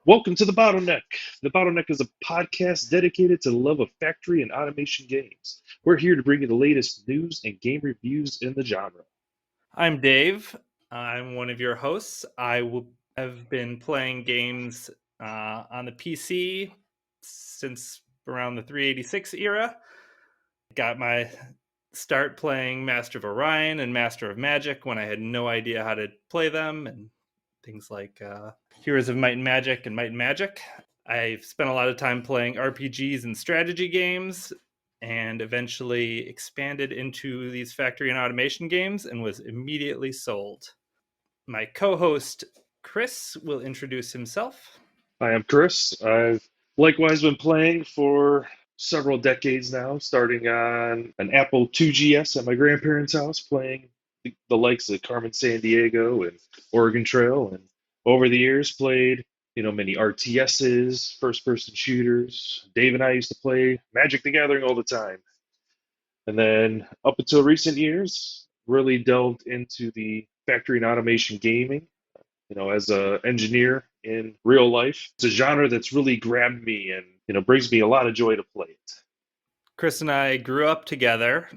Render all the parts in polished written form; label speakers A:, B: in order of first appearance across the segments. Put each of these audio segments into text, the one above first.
A: Welcome to the Bottleneck. The Bottleneck is a podcast dedicated to the love of factory and automation games. We're here to bring you the latest news and game reviews in the genre.
B: I'm Dave. I'm one of your hosts. Have been playing games on the PC since around the 386 era. Got my start playing Master of Orion and Master of Magic when I had no idea how to play them, and things like Heroes of Might and Magic and Might and Magic. I've spent a lot of time playing RPGs and strategy games, and eventually expanded into these factory and automation games and was immediately sold. My co-host Chris will introduce himself.
A: I am Chris. I've likewise been playing for several decades now, starting on an Apple IIgs at my grandparents' house, playing the likes of Carmen Sandiego and Oregon Trail, and over the years played many RTSs, first-person shooters. Dave and I used to play Magic the Gathering all the time. And then up until recent years, really delved into the factory and automation gaming. As an engineer in real life, it's a genre that's really grabbed me and brings me a lot of joy to play it.
B: Chris and I grew up together.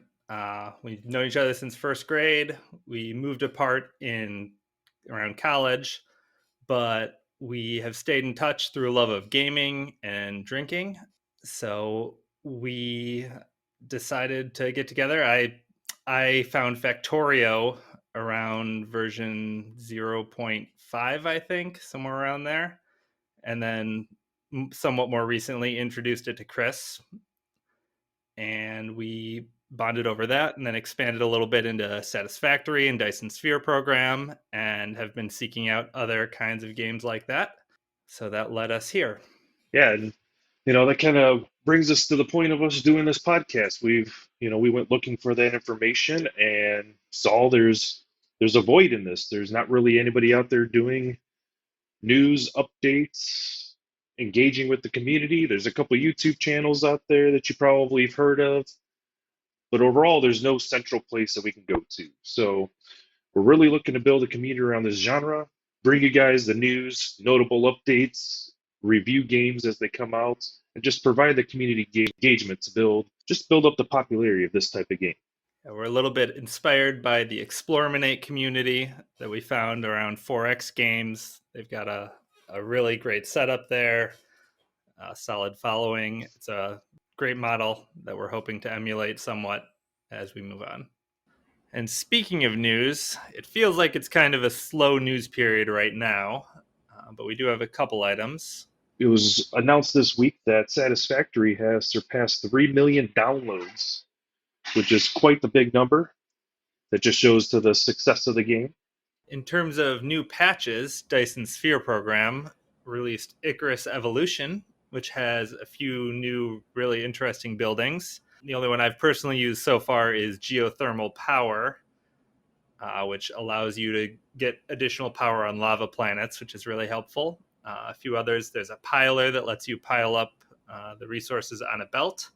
B: We've known each other since first grade. We moved apart in around college, but we have stayed in touch through a love of gaming and drinking. So we decided to get together. I found Factorio around version 0.5, I think, somewhere around there. And then somewhat more recently introduced it to Chris. And we bonded over that and then expanded a little bit into Satisfactory and Dyson Sphere program and have been seeking out other kinds of games like that. So that led us here.
A: Yeah, and that kind of brings us to the point of us doing this podcast. We went looking for that information and saw there's a void in this. There's not really anybody out there doing news updates, engaging with the community. There's a couple YouTube channels out there that you probably have heard of, but overall, there's no central place that we can go to. So we're really looking to build a community around this genre, bring you guys the news, notable updates, review games as they come out, and just provide the community engagement to build up the popularity of this type of game.
B: We're a little bit inspired by the Explorminate community that we found around 4X Games. They've got a really great setup there, a solid following. It's a great model that we're hoping to emulate somewhat as we move on. And speaking of news, it feels like it's kind of a slow news period right now, but we do have a couple items.
A: It was announced this week that Satisfactory has surpassed 3 million downloads, which is quite the big number. That just shows to the success of the game.
B: In terms of new patches, Dyson Sphere program released Icarus Evolution, which has a few new, really interesting buildings. The only one I've personally used so far is Geothermal Power, which allows you to get additional power on lava planets, which is really helpful. A few others, there's a piler that lets you pile up the resources on a belt.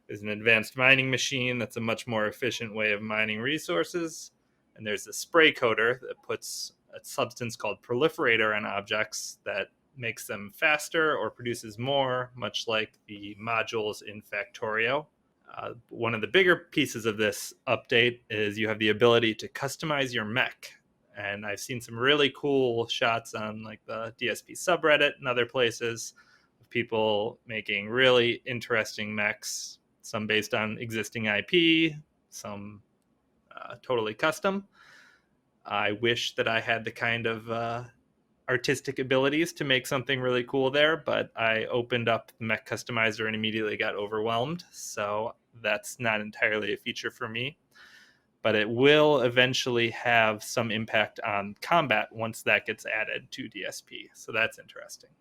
B: There's an advanced mining machine that's a much more efficient way of mining resources. And there's a spray coater that puts a substance called proliferator on objects that makes them faster or produces more, much like the modules in Factorio. One of the bigger pieces of this update is you have the ability to customize your mech. And I've seen some really cool shots on like the DSP subreddit and other places of people making really interesting mechs, some based on existing IP, some totally custom. I wish that I had the kind of artistic abilities to make something really cool there, but I opened up the mech customizer and immediately got overwhelmed. So that's not entirely a feature for me, but it will eventually have some impact on combat once that gets added to DSP. So that's interesting.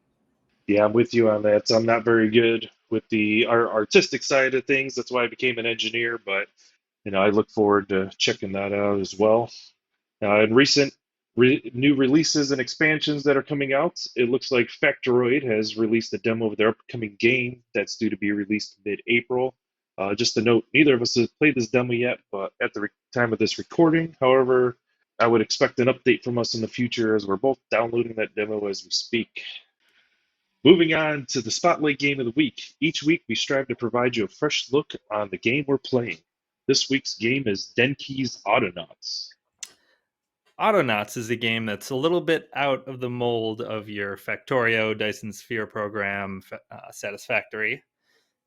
A: Yeah, I'm with you on that. I'm not very good with the artistic side of things. That's why I became an engineer, but I look forward to checking that out as well. In recent new releases and expansions that are coming out, it looks like Factoroid has released a demo of their upcoming game that's due to be released mid-April. Just a note, neither of us has played this demo yet, but at the time of this recording, however, I would expect an update from us in the future as we're both downloading that demo as we speak. Moving on to the Spotlight Game of the Week. Each week, we strive to provide you a fresh look on the game we're playing. This week's game is Denki's Autonauts.
B: Autonauts is a game that's a little bit out of the mold of your Factorio Dyson Sphere program Satisfactory.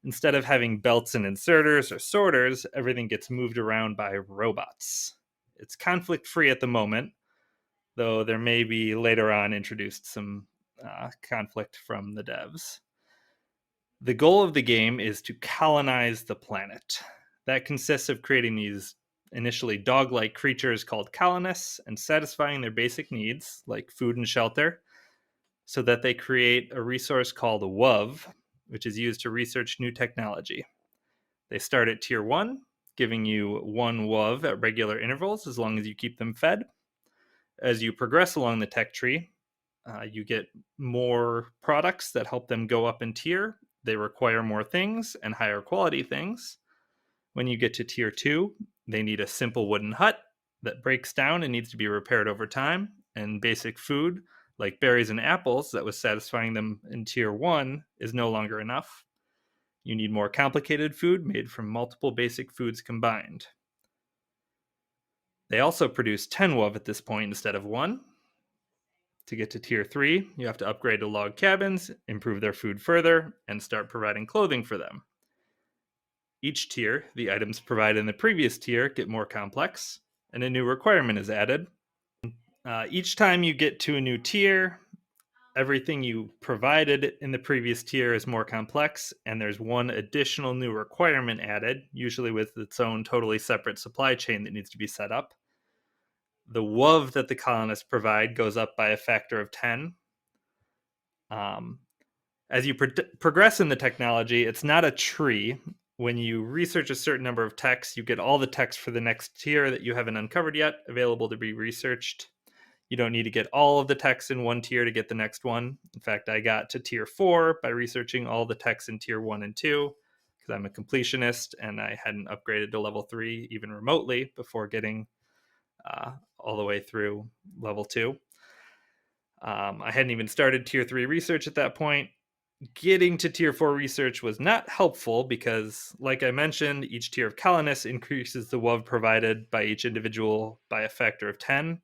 B: Instead of having belts and inserters or sorters, everything gets moved around by robots. It's conflict free at the moment, though there may be later on introduced some conflict from the devs. The goal of the game is to colonize the planet. That consists of creating these initially dog-like creatures called colonists and satisfying their basic needs, like food and shelter, so that they create a resource called a WUV, which is used to research new technology. They start at tier 1, giving you one WUV at regular intervals as long as you keep them fed. As you progress along the tech tree, you get more products that help them go up in tier. They require more things and higher quality things. When you get to tier 2, they need a simple wooden hut that breaks down and needs to be repaired over time, and basic food like berries and apples that was satisfying them in tier 1 is no longer enough. You need more complicated food made from multiple basic foods combined. They also produce 10 WUV at this point instead of 1. To get to tier 3, you have to upgrade to log cabins, improve their food further, and start providing clothing for them. Each tier, the items provided in the previous tier get more complex, and a new requirement is added. Each time you get to a new tier, everything you provided in the previous tier is more complex, and there's one additional new requirement added, usually with its own totally separate supply chain that needs to be set up. The WUV that the colonists provide goes up by a factor of 10. As you progress in the technology, it's not a tree. When you research a certain number of techs, you get all the techs for the next tier that you haven't uncovered yet available to be researched. You don't need to get all of the techs in one tier to get the next one. In fact, I got to tier 4 by researching all the techs in tier 1 and 2 because I'm a completionist and I hadn't upgraded to level 3 even remotely before getting all the way through level 2. I hadn't even started tier 3 research at that point. Getting to tier 4 research was not helpful because, like I mentioned, each tier of colonists increases the WUV provided by each individual by a factor of 10.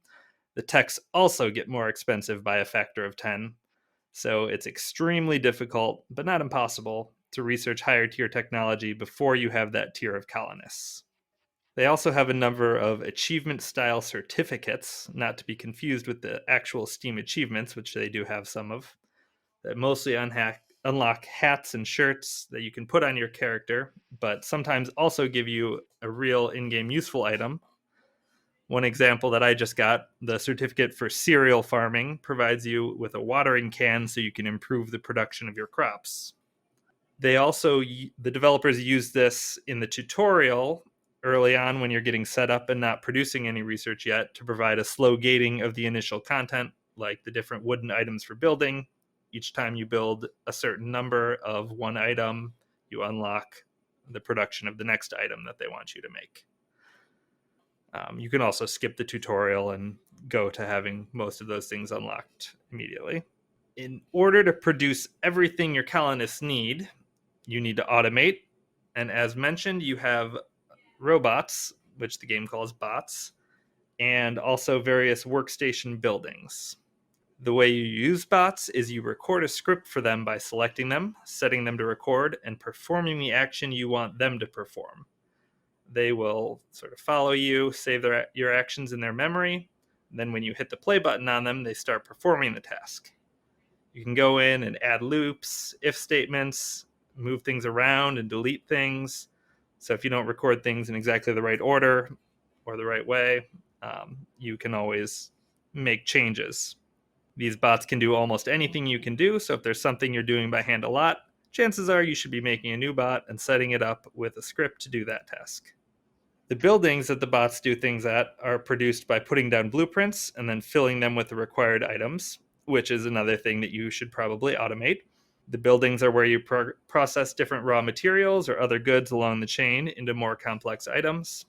B: The techs also get more expensive by a factor of 10. So it's extremely difficult, but not impossible, to research higher tier technology before you have that tier of colonists. They also have a number of achievement-style certificates, not to be confused with the actual Steam achievements, which they do have some of, that mostly unlock hats and shirts that you can put on your character, but sometimes also give you a real in-game useful item. One example that I just got, the certificate for cereal farming, provides you with a watering can so you can improve the production of your crops. The developers use this in the tutorial early on when you're getting set up and not producing any research yet to provide a slow gating of the initial content, like the different wooden items for building. Each time you build a certain number of one item, you unlock the production of the next item that they want you to make. You can also skip the tutorial and go to having most of those things unlocked immediately. In order to produce everything your colonists need, you need to automate. And as mentioned, you have robots, which the game calls bots, and also various workstation buildings. The way you use bots is you record a script for them by selecting them, setting them to record, and performing the action you want them to perform. They will sort of follow you, save your actions in their memory. And then when you hit the play button on them, they start performing the task. You can go in and add loops, if statements, move things around and delete things. So if you don't record things in exactly the right order or the right way, you can always make changes. These bots can do almost anything you can do, so if there's something you're doing by hand a lot, chances are you should be making a new bot and setting it up with a script to do that task. The buildings that the bots do things at are produced by putting down blueprints and then filling them with the required items, which is another thing that you should probably automate. The buildings are where you process different raw materials or other goods along the chain into more complex items.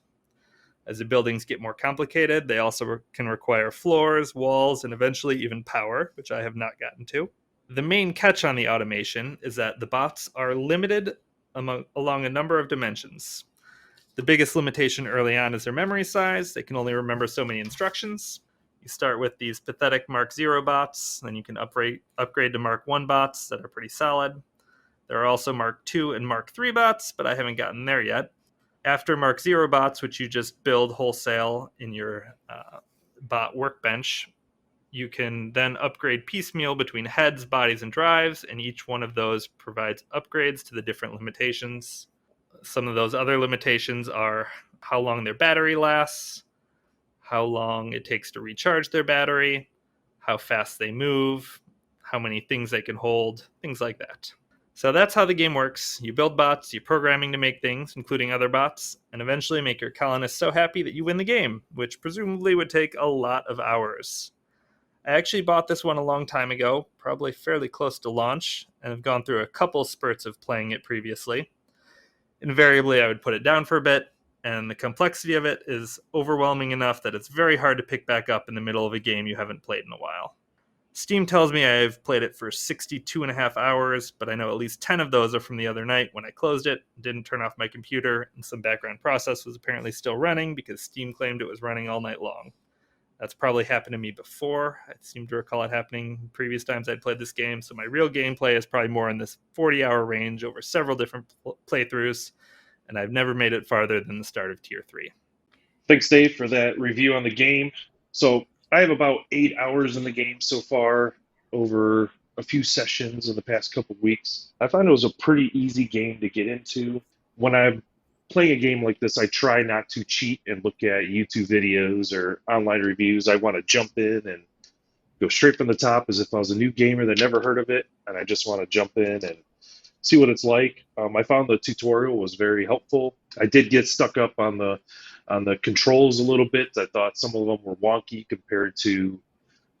B: As the buildings get more complicated, they also can require floors, walls, and eventually even power, which I have not gotten to. The main catch on the automation is that the bots are limited along a number of dimensions. The biggest limitation early on is their memory size. They can only remember so many instructions. You start with these pathetic Mark 0 bots, then you can upgrade to Mark 1 bots that are pretty solid. There are also Mark 2 and Mark 3 bots, but I haven't gotten there yet. After Mark 0 bots, which you just build wholesale in your bot workbench, you can then upgrade piecemeal between heads, bodies, and drives, and each one of those provides upgrades to the different limitations. Some of those other limitations are how long their battery lasts, how long it takes to recharge their battery, how fast they move, how many things they can hold, things like that. So that's how the game works. You build bots, you're programming to make things, including other bots, and eventually make your colonists so happy that you win the game, which presumably would take a lot of hours. I actually bought this one a long time ago, probably fairly close to launch, and have gone through a couple spurts of playing it previously. Invariably, I would put it down for a bit, and the complexity of it is overwhelming enough that it's very hard to pick back up in the middle of a game you haven't played in a while. Steam tells me I've played it for 62 and a half hours, but I know at least 10 of those are from the other night when I closed it, didn't turn off my computer, and some background process was apparently still running because Steam claimed it was running all night long. That's probably happened to me before. I seem to recall it happening previous times I'd played this game, so my real gameplay is probably more in this 40-hour range over several different playthroughs, and I've never made it farther than the start of Tier 3.
A: Thanks, Dave, for that review on the game. So I have about 8 hours in the game so far over a few sessions in the past couple of weeks. I found it was a pretty easy game to get into. When I'm playing a game like this, I try not to cheat and look at YouTube videos or online reviews. I want to jump in and go straight from the top as if I was a new gamer that never heard of it, and I just want to jump in and see what it's like. I found the tutorial was very helpful. I did get stuck up on the controls a little bit. I thought some of them were wonky compared to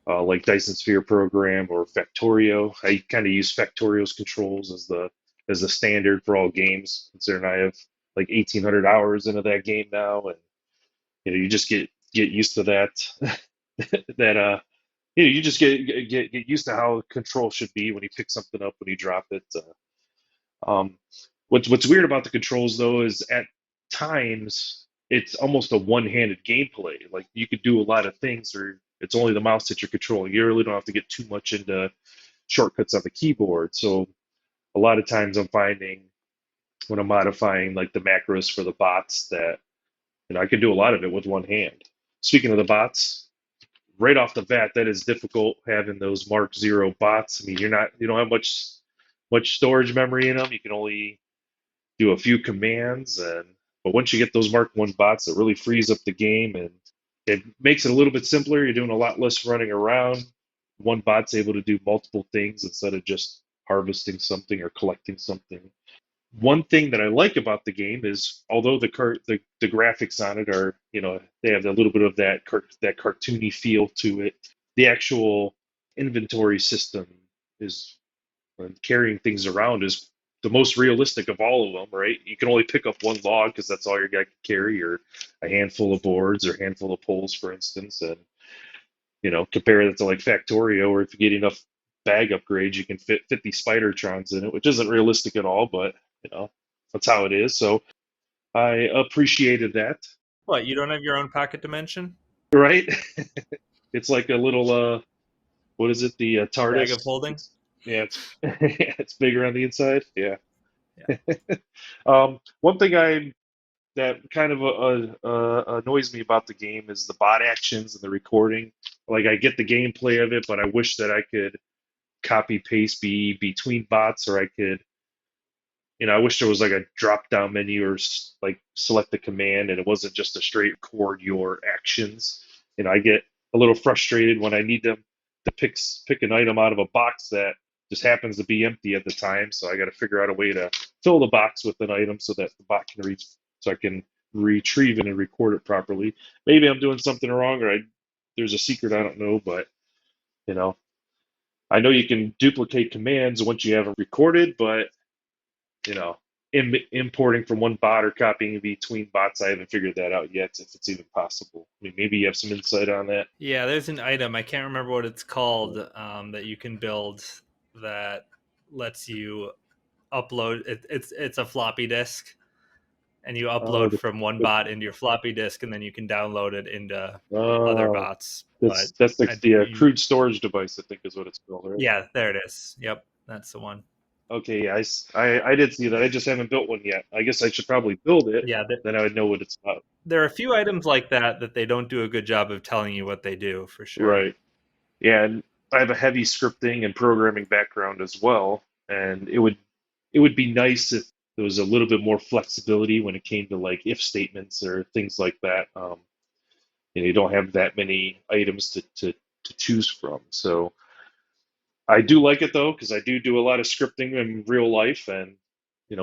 A: like Dyson Sphere Program or Factorio. I kind of use Factorio's controls as the standard for all games, considering I have like 1,800 hours into that game now, and you just get used to that. that you just get used to how control should be when you pick something up, when you drop it. Um, what's weird about the controls though is at times it's almost a one-handed gameplay. Like you could do a lot of things, or it's only the mouse that you're controlling. You really don't have to get too much into shortcuts on the keyboard. So a lot of times I'm finding when I'm modifying like the macros for the bots that I can do a lot of it with one hand. Speaking of the bots, right off the bat, that is difficult having those Mark Zero bots. I mean, you don't have much storage memory in them. You can only do a few commands, and but once you get those Mark One bots, it really frees up the game and it makes it a little bit simpler. You're doing a lot less running around. One bot's able to do multiple things instead of just harvesting something or collecting something. One thing that I like about the game is, although the graphics on it are, they have a little bit of that cartoony feel to it. The actual inventory system is and carrying things around is the most realistic of all of them, right? You can only pick up one log because that's all your guy can carry, or a handful of boards or a handful of poles, for instance. And compare that to like Factorio, or if you get enough bag upgrades, you can fit 50 Spidertrons in it, which isn't realistic at all, but that's how it is. So I appreciated that,
B: What, you don't have your own pocket dimension?
A: right? It's like a little what is it? The
B: Bag of
A: TARDIS.
B: holding?
A: Yeah, it's it's bigger on the inside. Yeah.
B: Yeah.
A: One thing that kind of annoys me about the game is the bot actions and the recording. Like I get the gameplay of it, but I wish that I could copy paste be between bots, or I could, I wish there was like a drop down menu or like select the command and it wasn't just a straight record your actions. I get a little frustrated when I need them to pick an item out of a box that just happens to be empty at the time. So I got to figure out a way to fill the box with an item so that the bot can reach, so I can retrieve it and record it properly. Maybe I'm doing something wrong, or there's a secret I don't know, but you know, I know you can duplicate commands once you have them recorded, but you know, importing from one bot or copying between bots, I haven't figured that out yet, if it's even possible. I mean, maybe you have some insight on that.
B: Yeah, there's an item, I can't remember what it's called, that you can build. that lets you upload. It's a floppy disk, and you
A: Oh,
B: upload from one
A: the,
B: bot into your floppy disk, and then you can download it into other
A: oh,
B: bots. But
A: that's like
B: I,
A: the
B: you,
A: crude storage device, I think is what it's called, right?
B: yeah, there it is. Yep, that's the one.
A: Okay, yeah, I did see that. I just haven't built one yet. I guess I should probably build it.
B: Yeah,
A: Then I would know what it's about.
B: there are a few items like that they don't do a good job of telling you what they do for sure.
A: Right. Yeah, and I have a heavy scripting and programming background as well, and it would be nice if there was a little bit more flexibility when it came to like if statements or things like that. You don't have that many items to choose from. So I do like it though, because I do a lot of scripting in real life, and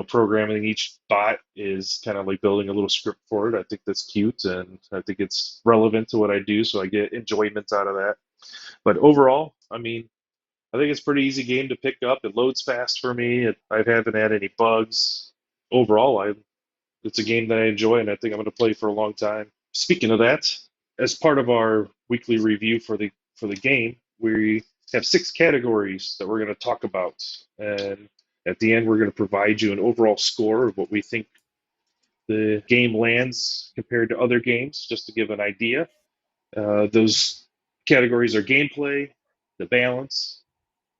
A: programming each bot is kind of like building a little script for it. I think that's cute, and I think it's relevant to what I do, so I get enjoyment out of that. But overall, I mean, I think it's a pretty easy game to pick up. It loads fast for me. I haven't had any bugs. Overall, it's a game that I enjoy, and I think I'm going to play for a long time. Speaking of that, as part of our weekly review for the game, we have 6 categories that we're going to talk about, and at the end, we're going to provide you an overall score of what we think the game lands compared to other games, just to give an idea. Those categories are gameplay, the balance,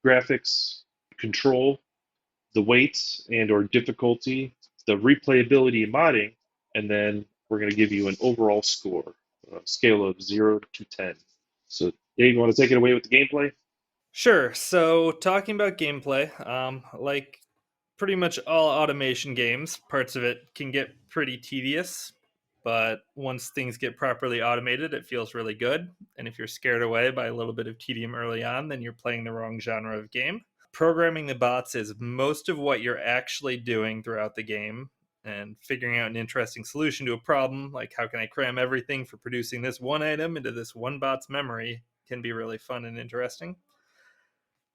A: graphics, control, the weight and or difficulty, the replayability and modding, and then we're going to give you an overall score, a scale of 0 to 10. So, Dave, you want to take it away with the gameplay?
B: Sure. So, talking about gameplay, like pretty much all automation games, parts of it can get pretty tedious, but once things get properly automated, it feels really good. And if you're scared away by a little bit of tedium early on, then you're playing the wrong genre of game. Programming the bots is most of what you're actually doing throughout the game, and figuring out an interesting solution to a problem, like how can I cram everything for producing this one item into this one bot's memory, can be really fun and interesting.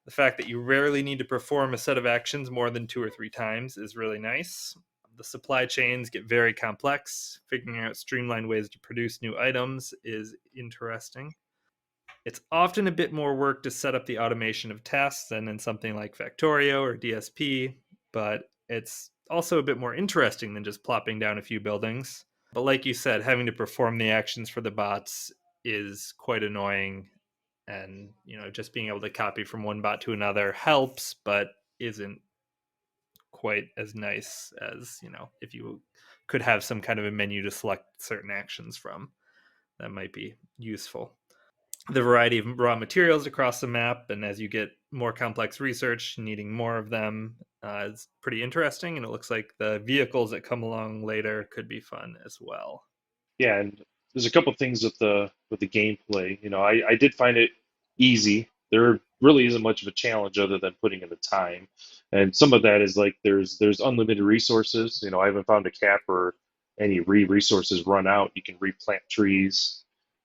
B: The fact that you rarely need to perform a set of actions more than 2 or 3 times is really nice. The supply chains get very complex. Figuring out streamlined ways to produce new items is interesting. It's often a bit more work to set up the automation of tasks than in something like Factorio or DSP, but it's also a bit more interesting than just plopping down a few buildings. But like you said, having to perform the actions for the bots is quite annoying, and just being able to copy from one bot to another helps, but isn't quite as nice as if you could have some kind of a menu to select certain actions from. That might be useful. The variety of raw materials across the map, and as you get more complex research, needing more of them, is pretty interesting, and it looks like the vehicles that come along later could be fun as well.
A: Yeah, and there's a couple things with the gameplay. I did find it easy. There really isn't much of a challenge other than putting in the time, and some of that is like there's unlimited resources. I haven't found a cap or any resources run out. You can replant trees,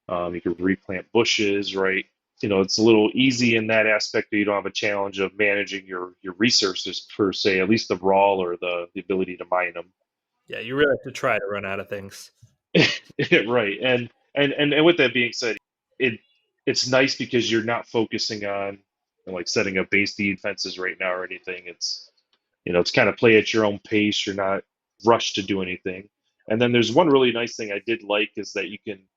A: you can replant bushes, right? It's a little easy in that aspect that you don't have a challenge of managing your resources per se, at least the raw or the ability to mine them.
B: Yeah, you really have to try to run out of things.
A: Right. And with that being said, it it's nice because you're not focusing on like setting up base defenses right now or anything. It's kind of play at your own pace. You're not rushed to do anything. And then there's one really nice thing I did like is that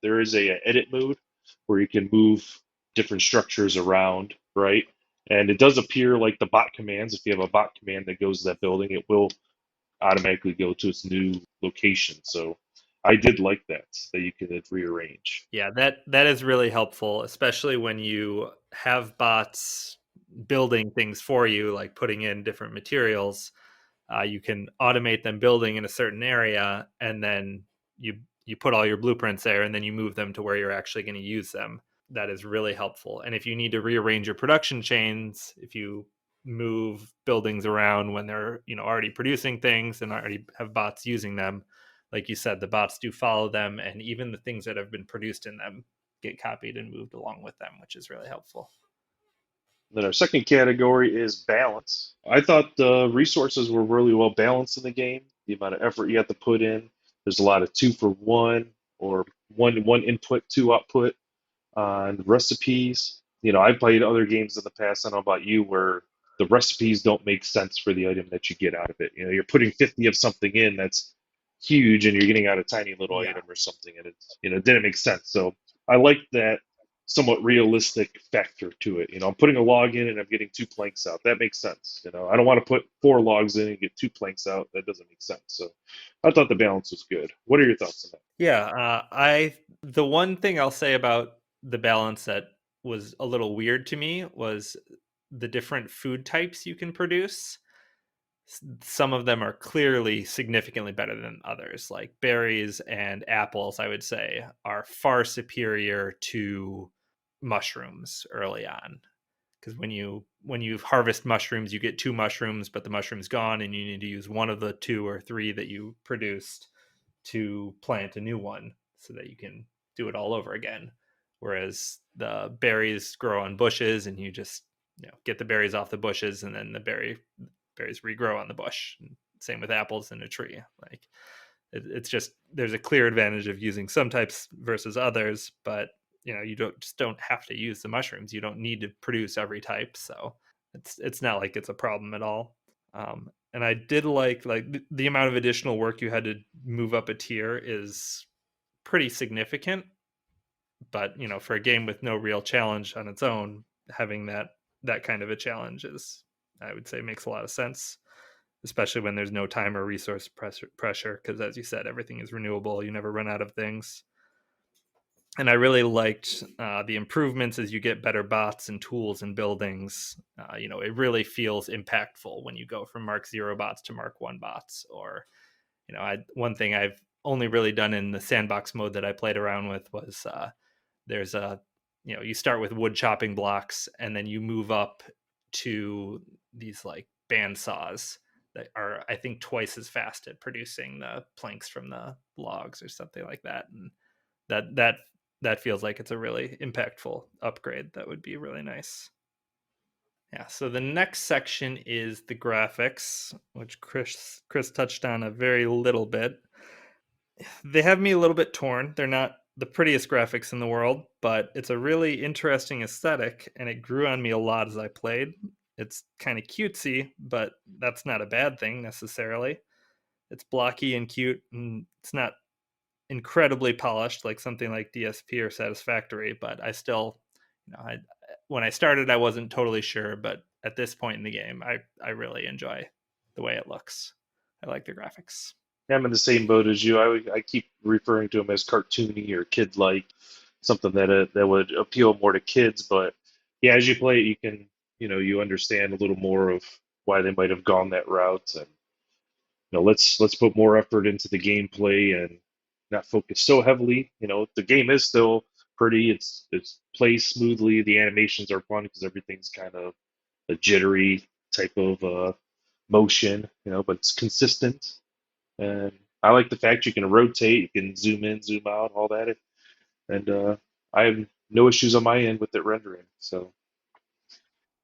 A: there is a edit mode where you can move different structures around, right? And it does appear like the bot commands. If you have a bot command that goes to that building, it will automatically go to its new location. So I did like that you could rearrange.
B: Yeah, that is really helpful, especially when you have bots building things for you, like putting in different materials. You can automate them building in a certain area, and then you put all your blueprints there, and then you move them to where you're actually going to use them. That is really helpful. And if you need to rearrange your production chains, if you move buildings around when they're already producing things and already have bots using them, like you said, the bots do follow them, and even the things that have been produced in them get copied and moved along with them, which is really helpful.
A: Then our second category is balance. I thought the resources were really well balanced in the game. The amount of effort you have to put in. There's a lot of 2 for 1 or one input, two output on recipes. I played other games in the past. I don't know about you, where the recipes don't make sense for the item that you get out of it. You're putting 50 of something in that's huge, and you're getting out a tiny little
B: Yeah.
A: item or something, and it didn't make sense. So I like that somewhat realistic factor to it. I'm putting a log in and I'm getting 2 planks out. That makes sense. I don't want to put 4 logs in and get 2 planks out. That doesn't make sense. So I thought the balance was good. What are your thoughts on that?
B: Yeah, I the one thing I'll say about the balance that was a little weird to me was the different food types you can produce. Some of them are clearly significantly better than others. Like berries and apples, I would say, are far superior to mushrooms early on. Because when you harvest mushrooms, you get 2 mushrooms, but the mushroom's gone, and you need to use one of the 2 or 3 that you produced to plant a new one so that you can do it all over again. Whereas the berries grow on bushes, and you just get the berries off the bushes, and then the berries regrow on the bush. Same with apples in a tree. Like it's just there's a clear advantage of using some types versus others, but you don't have to use the mushrooms. You don't need to produce every type, so it's not like it's a problem at all. And I did like the amount of additional work you had to move up a tier is pretty significant. But for a game with no real challenge on its own, having that kind of a challenge is, I would say, makes a lot of sense, especially when there's no time or resource pressure. Because as you said, everything is renewable. You never run out of things. And I really liked the improvements as you get better bots and tools and buildings. It really feels impactful when you go from Mark Zero bots to Mark One bots. Or, one thing I've only really done in the sandbox mode that I played around with was there's a, you start with wood chopping blocks, and then you move up to these like band saws that are, I think, twice as fast at producing the planks from the logs or something like that. And that feels like it's a really impactful upgrade that would be really nice. Yeah, so the next section is the graphics, which Chris touched on a very little bit. They have me a little bit torn. They're not the prettiest graphics in the world, but it's a really interesting aesthetic, and it grew on me a lot as I played. It's kind of cutesy, but that's not a bad thing necessarily. It's blocky and cute, and it's not incredibly polished like something like DSP or Satisfactory, but I still, when I started, I wasn't totally sure, but at this point in the game, I really enjoy the way it looks. I like the graphics.
A: Yeah, I'm in the same boat as you. I keep referring to them as cartoony or kid-like, something that would appeal more to kids. But yeah, as you play it, you understand a little more of why they might have gone that route, and let's put more effort into the gameplay and not focus so heavily. The game is still pretty. It's plays smoothly. The animations are fun because everything's kind of a jittery type of motion, but it's consistent. And I like the fact you can rotate, you can zoom in, zoom out, all that. And I have no issues on my end with it rendering. So,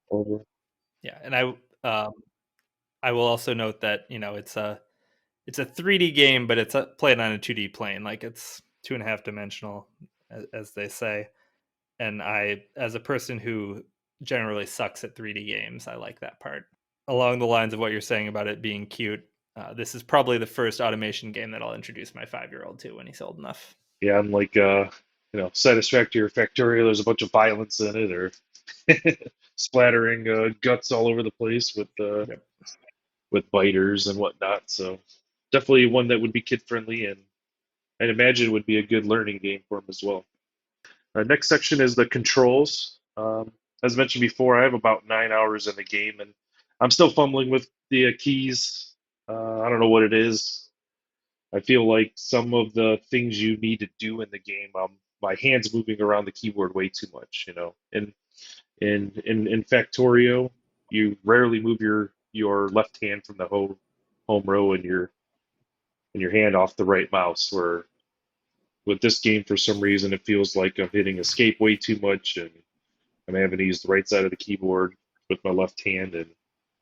A: over.
B: Yeah, and I will also note that it's a 3D game, but it's played on a 2D plane, like it's 2.5 dimensional, as they say. And as a person who generally sucks at 3D games, I like that part. Along the lines of what you're saying about it being cute, this is probably the first automation game that I'll introduce my 5-year-old to when he's old enough.
A: Yeah, unlike Satisfactory or Factorio, there's a bunch of violence in it, or splattering guts all over the place
B: Yep.
A: with biters and whatnot. So definitely one that would be kid friendly, and I'd imagine would be a good learning game for him as well. Next section is the controls. As mentioned before, I have about 9 hours in the game, and I'm still fumbling with the keys. I don't know what it is. I feel like some of the things you need to do in the game, my hands moving around the keyboard way too much. In Factorio, you rarely move your left hand from the home row and your hand off the right mouse. Where with this game, for some reason, it feels like I'm hitting escape way too much, and I'm having to use the right side of the keyboard with my left hand and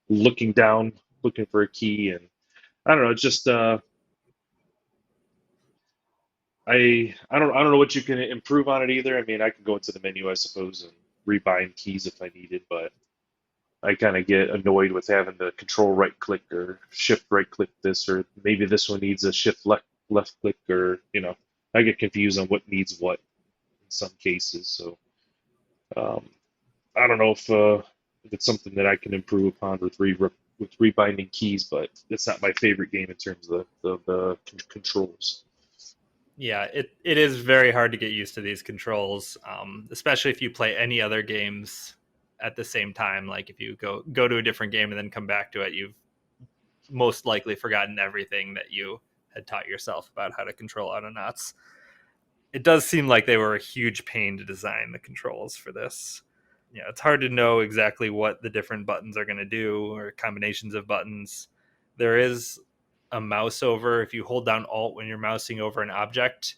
A: looking down, looking for a key. And I don't know, it's just I don't know what you can improve on it either. I mean, I could go into the menu, I suppose, and rebind keys if I needed, but I kind of get annoyed with having to control right click or shift right click this, or maybe this one needs a shift left click, or I get confused on what needs what in some cases. So um, I don't know if it's something that I can improve upon with rebinding keys, but it's not my favorite game in terms of the controls.
B: Yeah, it is very hard to get used to these controls, especially if you play any other games at the same time. Like if you go to a different game and then come back to it, you've most likely forgotten everything that you had taught yourself about how to control Autonauts. It does seem like they were a huge pain to design the controls for this. Yeah, it's hard to know exactly what the different buttons are going to do or combinations of buttons. There is a mouse over. If you hold down Alt when you're mousing over an object,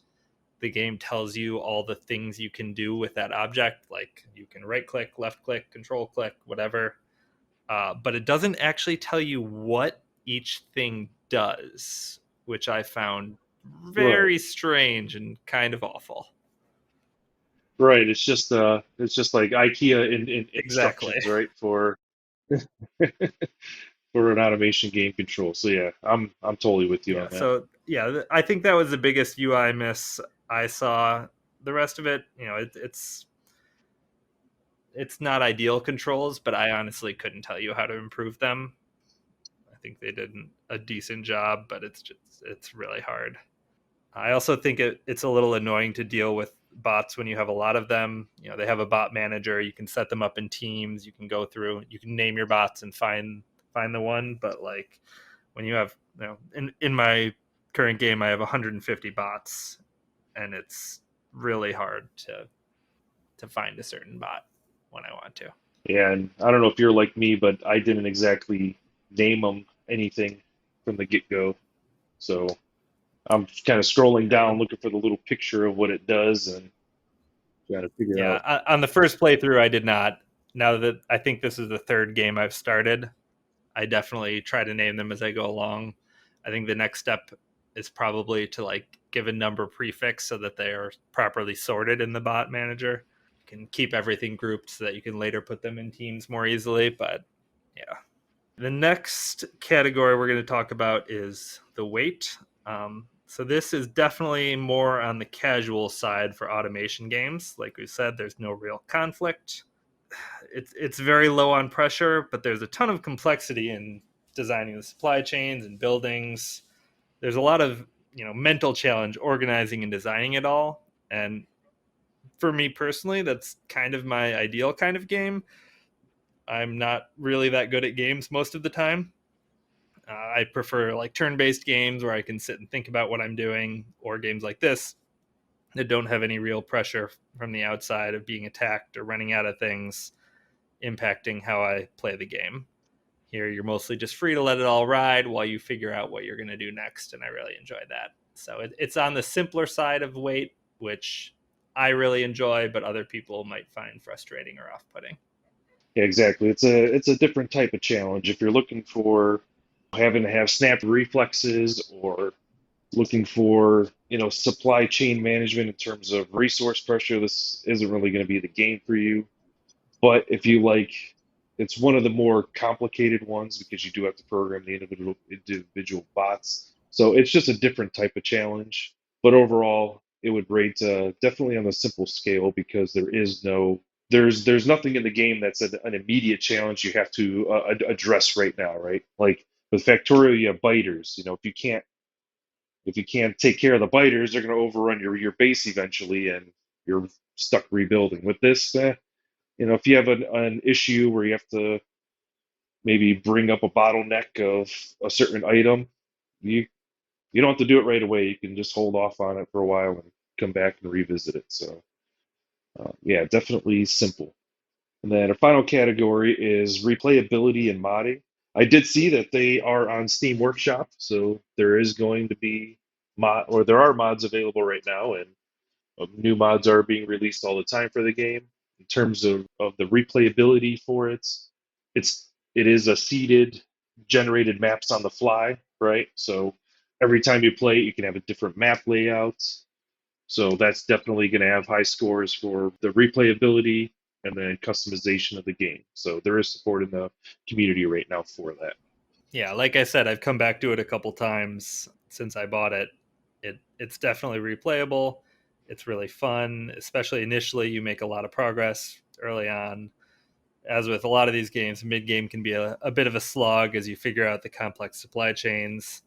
B: the game tells you all the things you can do with that object. Like you can right click, left click, control click, whatever. But it doesn't actually tell you what each thing does, which I found
A: Right,
B: very strange and kind of awful.
A: right. It's just like IKEA in
B: Exactly.
A: instructions, right, for an automation game control. So yeah, I'm totally with you
B: Yeah.
A: on that.
B: So yeah, I think that was the biggest UI miss I saw. The rest of it, it's not ideal controls, but I honestly couldn't tell you how to improve them. I think they did a decent job, but it's really hard. I also think it's a little annoying to deal with bots when you have a lot of them. They have a bot manager. You can set them up in teams. You can go through. You can name your bots and find the one. But like when you have, in my current game, I have 150 bots, and it's really hard to find a certain bot when I want to.
A: Yeah, and I don't know if you're like me, but I didn't exactly name them anything from the get-go. So I'm kind of scrolling
B: Yeah,
A: down looking for the little picture of what it does and trying to figure out.
B: yeah. On the first playthrough, I did not. Now that I think this is the third game I've started, I definitely try to name them as I go along. I think the next step is probably to like give a number prefix so that they are properly sorted in the bot manager. You can keep everything grouped so that you can later put them in teams more easily. But yeah. The next category we're going to talk about is the weight. So this is definitely more on the casual side for automation games. Like we said, there's no real conflict. It's very low on pressure, but there's a ton of complexity in designing the supply chains and buildings. There's a lot of mental challenge organizing and designing it all. And for me personally, that's kind of my ideal kind of game. I'm not really that good at games most of the time. I prefer like turn-based games where I can sit and think about what I'm doing, or games like this that don't have any real pressure from the outside of being attacked or running out of things impacting how I play the game. Here, you're mostly just free to let it all ride while you figure out what you're going to do next, and I really enjoy that. So it's on the simpler side of weight, which I really enjoy, but other people might find frustrating or off-putting.
A: Yeah, exactly. It's a different type of challenge. If you're looking for having to have snap reflexes, or looking for, supply chain management in terms of resource pressure, this isn't really going to be the game for you. But if you like, it's one of the more complicated ones because you do have to program the individual bots. So it's just a different type of challenge. But overall, it would rate definitely on the simple scale because there's nothing in the game that's an immediate challenge you have to address right now, right? Like with Factorio, you have biters. If you can't take care of the biters, they're going to overrun your base eventually, and you're stuck rebuilding. With this, if you have an issue where you have to maybe bring up a bottleneck of a certain item, you don't have to do it right away. You can just hold off on it for a while and come back and revisit it. So yeah, definitely simple. And then our final category is replayability and modding. I did see that they are on Steam Workshop, so there is going to be there are mods available right now, and new mods are being released all the time for the game. In terms of the replayability for it is a seeded generated maps on the fly, right? So every time you play it, you can have a different map layout. So that's definitely going to have high scores for the replayability. and then customization of the game. So there is support in the community right now for that.
B: Yeah, like I said, I've come back to it a couple times since I bought it. It's definitely replayable. It's really fun, especially initially. You make a lot of progress early on. As with a lot of these games, mid game can be a bit of a slog as you figure out the complex supply chains.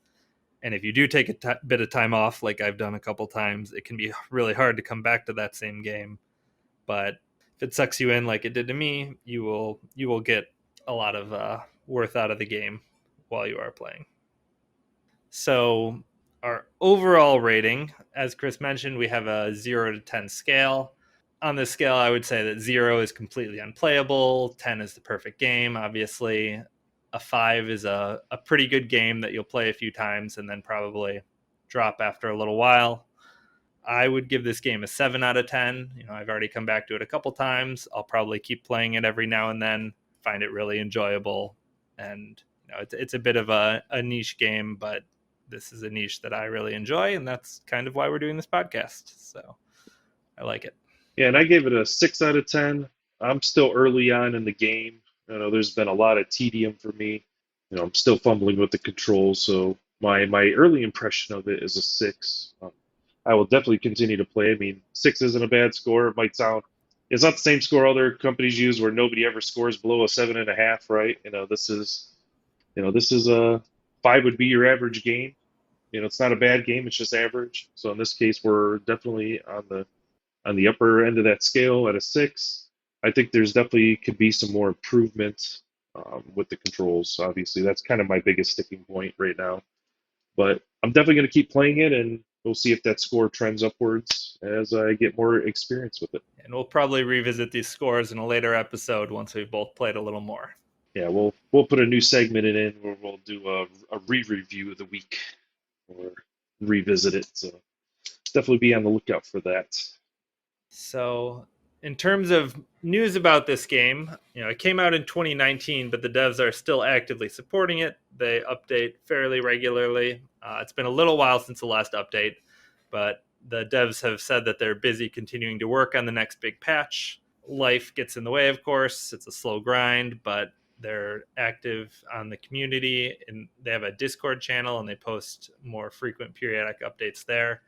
B: And if you do take a bit of time off, like I've done a couple times, it can be really hard to come back to that same game. But if it sucks you in like it did to me, you will get a lot of worth out of the game while you are playing. So our overall rating, as Chris mentioned, we have a 0 to 10 scale. On this scale, I would say that 0 is completely unplayable, 10 is the perfect game, obviously. A 5 is a pretty good game that you'll play a few times and then probably drop after a little while. I would give this game a 7 out of 10. I've already come back to it a couple times. I'll probably keep playing it every now and then, find it really enjoyable. And it's a bit of a niche game, but this is a niche that I really enjoy, and that's kind of why we're doing this podcast. So I like it.
A: Yeah, and I gave it a 6 out of 10. I'm still early on in the game. There's been a lot of tedium for me. I'm still fumbling with the controls, so my early impression of it is a 6. I will definitely continue to play. I mean, 6 isn't a bad score. It might sound, it's not the same score other companies use where nobody ever scores below a 7.5, right? This is a 5 would be your average game. It's not a bad game. It's just average. So in this case, we're definitely on the upper end of that scale at a 6. I think there's definitely could be some more improvement with the controls. Obviously, that's kind of my biggest sticking point right now. But I'm definitely going to keep playing it, and we'll see if that score trends upwards as I get more experience with it.
B: And we'll probably revisit these scores in a later episode once we've both played a little more.
A: Yeah, we'll put a new segment in where we'll do a re-review of the week or revisit it. So definitely be on the lookout for that.
B: So, in terms of news about this game, it came out in 2019, but the devs are still actively supporting it. They update fairly regularly. It's been a little while since the last update, but the devs have said that they're busy continuing to work on the next big patch. Life gets in the way, of course. It's a slow grind, but they're active on the community, and they have a Discord channel, and they post more frequent periodic updates there.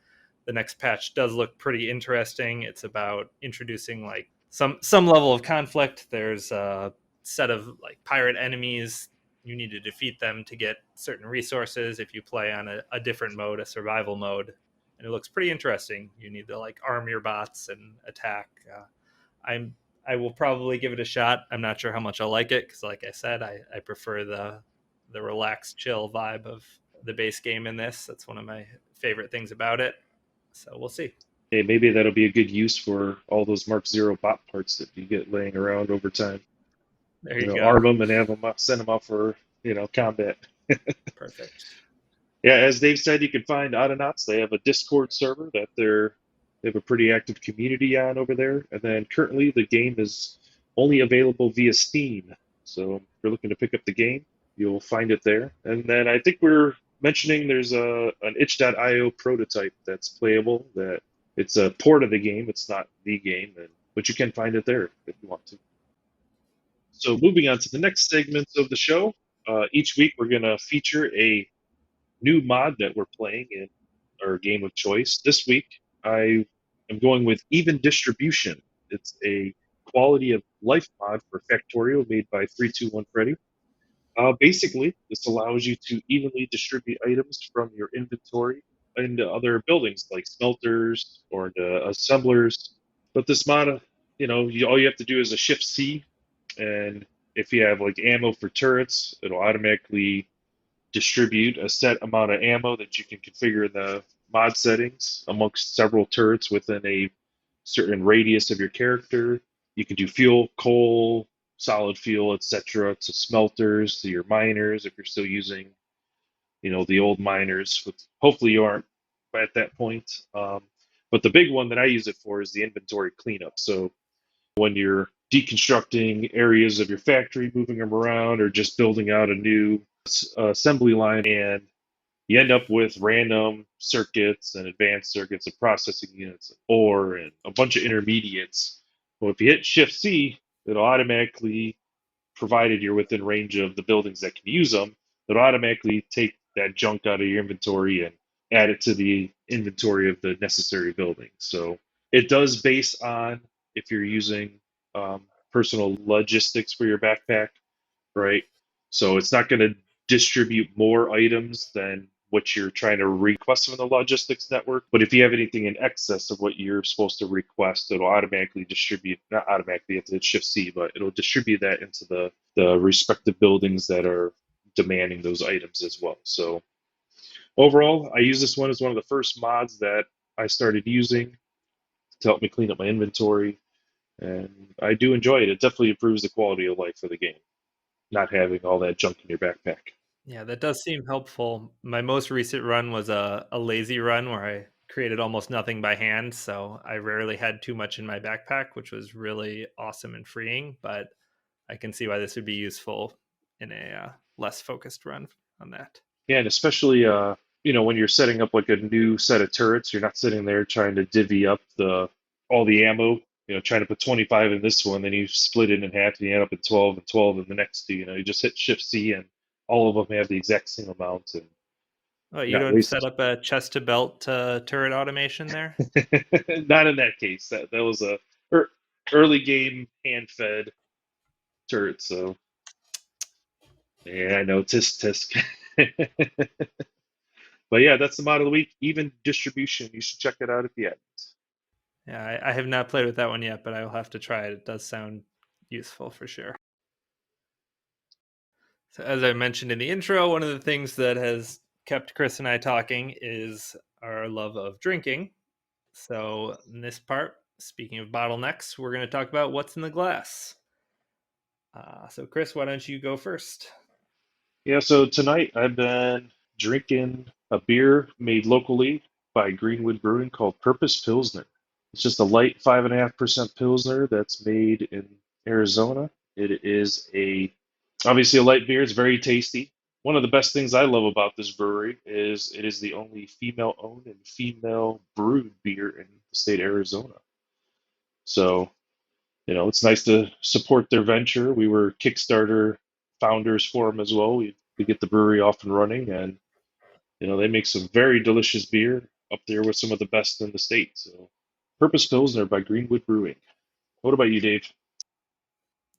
B: The next patch does look pretty interesting. It's about introducing like some level of conflict. There's a set of like pirate enemies. You need to defeat them to get certain resources if you play on a different mode, a survival mode. And it looks pretty interesting. You need to like arm your bots and attack. I will probably give it a shot. I'm not sure how much I'll like it because, like I said, I prefer the relaxed, chill vibe of the base game in this. That's one of my favorite things about it. So we'll see.
A: Hey, maybe that'll be a good use for all those Mark Zero bot parts that you get laying around over time.
B: There you
A: Arm
B: go.
A: them and have them send them out for combat.
B: Perfect.
A: Yeah, as Dave said, you can find Autonauts. They have a Discord server that they have a pretty active community on over there. And then currently the game is only available via Steam. So if you're looking to pick up the game, you'll find it there. And then I think we're mentioning there's an itch.io prototype that's playable. That it's a port of the game. It's not the game, but you can find it there if you want to. So moving on to the next segments of the show. Each week we're going to feature a new mod that we're playing in our game of choice. This week, I am going with Even Distribution. It's a quality of life mod for Factorial made by 321 Freddy. Basically, this allows you to evenly distribute items from your inventory into other buildings like smelters or into assemblers. But this mod, all you have to do is a Shift C, and if you have like ammo for turrets, it'll automatically distribute a set amount of ammo that you can configure in the mod settings amongst several turrets within a certain radius of your character. You can do fuel, coal, solid fuel, etc., to smelters, to your miners if you're still using, the old miners. Hopefully you aren't at that point. But the big one that I use it for is the inventory cleanup. So when you're deconstructing areas of your factory, moving them around, or just building out a new assembly line, and you end up with random circuits and advanced circuits and processing units and ore and a bunch of intermediates. Well, if you hit Shift C, it'll automatically, provided you're within range of the buildings that can use them, it'll automatically take that junk out of your inventory and add it to the inventory of the necessary buildings. So it does base on if you're using personal logistics for your backpack, right? So it's not going to distribute more items than what you're trying to request from the logistics network. But if you have anything in excess of what you're supposed to request, it'll automatically distribute, not automatically, you have to hit Shift C, but it'll distribute that into the respective buildings that are demanding those items as well. So overall, I use this one as one of the first mods that I started using to help me clean up my inventory. And I do enjoy it. It definitely improves the quality of life for the game, not having all that junk in your backpack.
B: Yeah, that does seem helpful. My most recent run was a lazy run where I created almost nothing by hand, so I rarely had too much in my backpack, which was really awesome and freeing. But I can see why this would be useful in a less focused run on that.
A: Yeah, and especially when you're setting up like a new set of turrets, you're not sitting there trying to divvy up the all the ammo. Trying to put 25 in this one, then you split it in half, and you end up at 12 and 12 in the next two. You just hit Shift C, and all of them have the exact same amount, and
B: Oh,
A: you're
B: you
A: not
B: don't set
A: wasting.
B: up a chest to belt turret automation there?
A: Not in that case. That was a early game hand fed turret. So yeah, I know tisk tisk. But yeah, that's the mod of the week. Even distribution. You should check it out if you haven't.
B: Yeah, I have not played with that one yet, but I will have to try it. It does sound useful for sure. So, as I mentioned in the intro, one of the things that has kept Chris and I talking is our love of drinking. So, in this part, speaking of bottlenecks, we're going to talk about what's in the glass. So, Chris, why don't you go first?
A: Yeah, so tonight I've been drinking a beer made locally by Greenwood Brewing called Purpose Pilsner. It's just a light 5.5% Pilsner that's made in Arizona. It is obviously a light beer. It's very tasty. One of the best things I love about this brewery is it is the only female owned and female brewed beer in the state of Arizona. So it's nice to support their venture. We were Kickstarter founders for them as well. We get the brewery off and running, and they make some very delicious beer up there with some of the best in the state. So, Purpose Pilsner by Greenwood Brewing. What about you, Dave?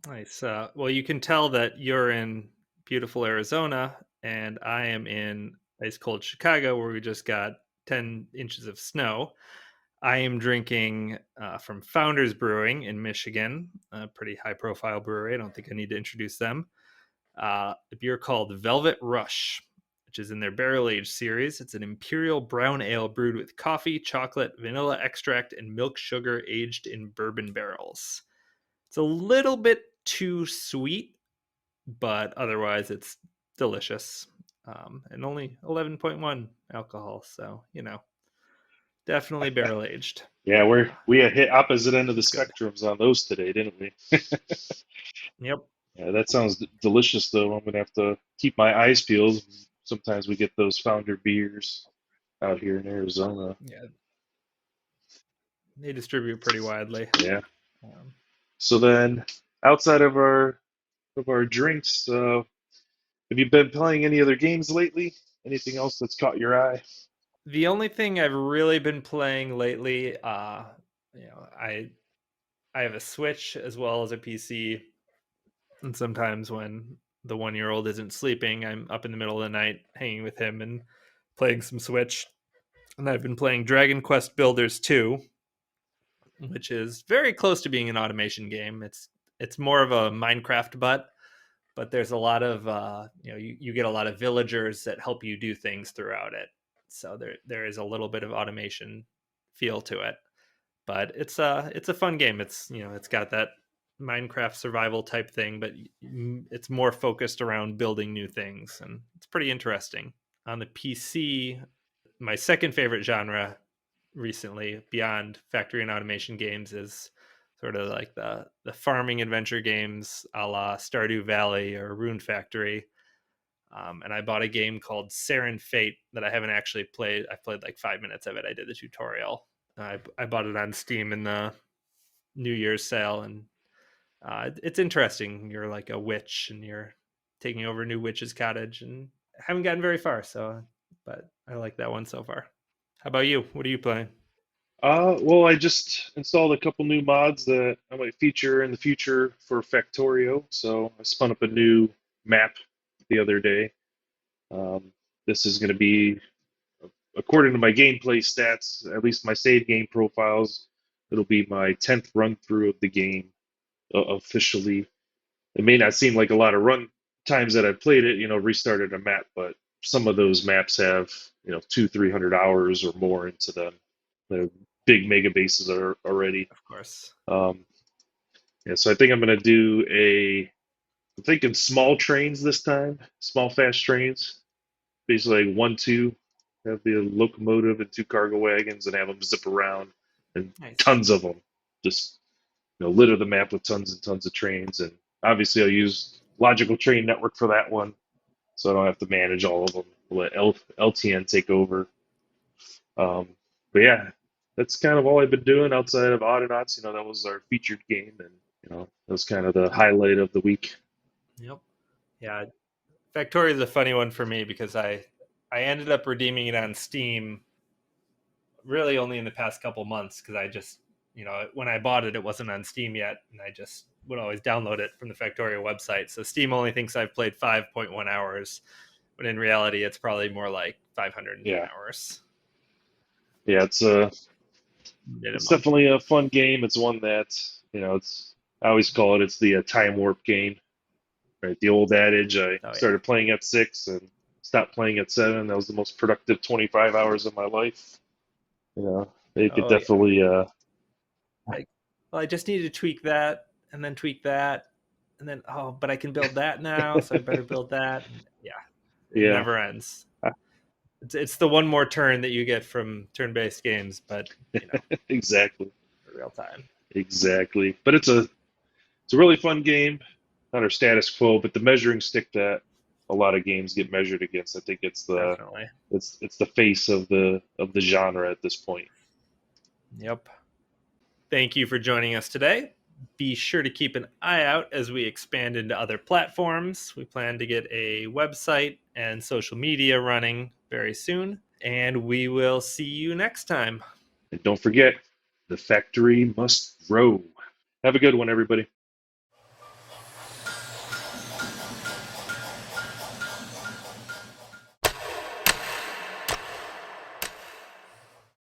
B: Nice. Well, you can tell that you're in beautiful Arizona, and I am in ice cold Chicago, where we just got 10 inches of snow. I am drinking from Founders Brewing in Michigan, a pretty high profile brewery. I don't think I need to introduce them. A beer called Velvet Rush, which is in their barrel aged series. It's an imperial brown ale brewed with coffee, chocolate, vanilla extract, and milk sugar aged in bourbon barrels. It's a little bit too sweet, but otherwise it's delicious. And only 11.1 alcohol. So, definitely barrel aged.
A: Yeah, we had hit opposite end of the
B: It's good.
A: spectrums on those today, didn't we?
B: Yep.
A: Yeah, that sounds delicious, though. I'm gonna have to keep my eyes peeled. Sometimes we get those founder beers out here in Arizona.
B: Yeah. They distribute pretty widely.
A: Yeah.
B: Um,
A: So then, outside of our drinks, have you been playing any other games lately? Anything else that's caught your eye?
B: the only thing I've really been playing lately, I have a Switch as well as a PC, and sometimes when the 1 year old isn't sleeping, I'm up in the middle of the night hanging with him and playing some Switch. And I've been playing Dragon Quest Builders 2, which is very close to being an automation game. It's more of a Minecraft but there's a lot of you get a lot of villagers that help you do things throughout it. So there is a little bit of automation feel to it, but it's a fun game. It's got that Minecraft survival type thing, but it's more focused around building new things, and it's pretty interesting. On the PC, my second favorite genre recently, beyond factory and automation games, is sort of like the farming adventure games, a la Stardew Valley or Rune Factory. And I bought a game called Saren Fate that I haven't actually played. I played like 5 minutes of it. I did the tutorial. I bought it on Steam in the New Year's sale, and it's interesting. You're like a witch, and you're taking over a new witch's cottage, and I haven't gotten very far. So, but I like that one so far. How about you? What are you playing?
A: Well, I just installed a couple new mods that I might feature in the future for Factorio. So I spun up a new map the other day. Um, this is going to be, according to my gameplay stats, at least my save game profiles, it'll be my 10th run through of the game officially. It may not seem like a lot of run times that I've played it, restarted a map, but some of those maps have, 300 hours or more into them. The big mega bases are already.
B: Of course.
A: Um, yeah, so I think I'm gonna do I'm thinking small trains this time, small fast trains, basically like 1, 2, have the locomotive and 2 cargo wagons and have them zip around and
B: Nice.
A: tons of them. Just litter the map with tons and tons of trains. And obviously, I'll use logical train network for that one, so I don't have to manage all of them. I'll let LTN take over. Um, but yeah, that's kind of all I've been doing outside of Autonauts. That was our featured game, and that was kind of the highlight of the week.
B: Yep. Yeah. Factorio is a funny one for me because I ended up redeeming it on Steam really only in the past couple months because I just when I bought it, it wasn't on Steam yet, and I just would always download it from the Factorio website. So Steam only thinks I've played 5.1 hours, but in reality, it's probably more like 510
A: Yeah,
B: hours
A: yeah, it's
B: minimum.
A: definitely a fun game. It's one that it's I always call it's the time warp game, right? The old adage. I
B: Oh yeah.
A: started playing at 6 and stopped playing at 7. That was the most productive 25 hours of my life. They could
B: Oh yeah.
A: definitely.
B: Like, well, I just need to tweak that and then tweak that, and then but I can build that now, so I better build that. And yeah, it
A: Yeah,
B: never ends. It's the one more turn that you get from turn-based games, but
A: exactly,
B: real time.
A: exactly. But it's a really fun game. Not our status quo, but the measuring stick that a lot of games get measured against. I think
B: Definitely.
A: it's the face of the genre at this point.
B: Yep. Thank you for joining us today. Be sure to keep an eye out as we expand into other platforms. We plan to get a website and social media running very soon, and we will see you next time.
A: And don't forget, the factory must grow. Have a good one, everybody.